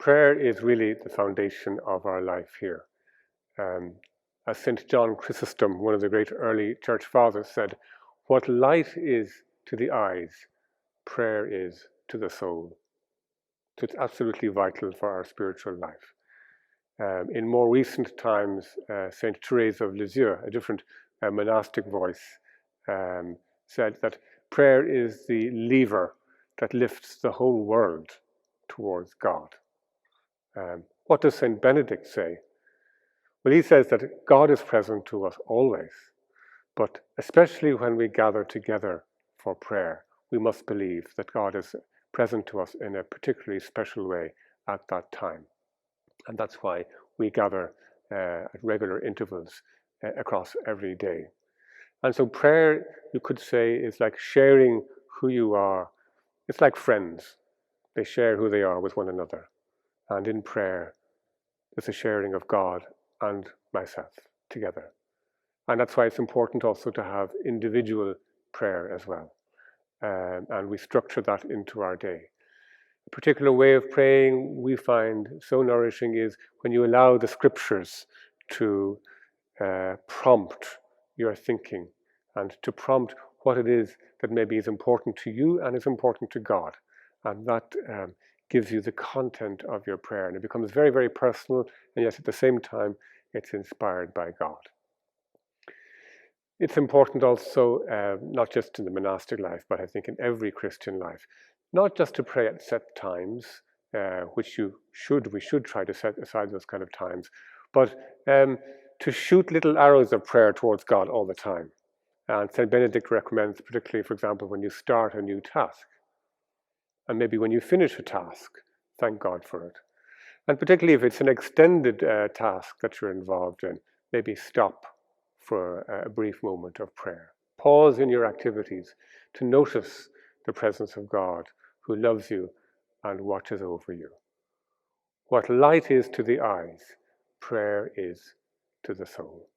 Prayer is really the foundation of our life here. As St. John Chrysostom, one of the great early church fathers, said, "What light is to the eyes, prayer is to the soul." So it's absolutely vital for our spiritual life. In more recent times, St. Therese of Lisieux, a different monastic voice, said that prayer is the lever that lifts the whole world towards God. What does St. Benedict say? Well, he says that God is present to us always, but especially when we gather together for prayer, we must believe that God is present to us in a particularly special way at that time. And that's why we gather at regular intervals across every day. And so prayer, you could say, is like sharing who you are. It's like friends. They share who they are with one another. And in prayer, there's a sharing of God and myself together. And that's why it's important also to have individual prayer as well. And we structure that into our day. A particular way of praying we find so nourishing is when you allow the scriptures to prompt your thinking and to prompt what it is that maybe is important to you and is important to God. And that gives you the content of your prayer. And it becomes very, very personal, and yet at the same time, it's inspired by God. It's important also, not just in the monastic life, but I think in every Christian life, not just to pray at set times, which we should try to set aside those kind of times, but to shoot little arrows of prayer towards God all the time. And St. Benedict recommends, particularly, for example, when you start a new task, and maybe when you finish a task, thank God for it. And particularly if it's an extended task that you're involved in, maybe stop for a brief moment of prayer. Pause in your activities to notice the presence of God who loves you and watches over you. What light is to the eyes, prayer is to the soul.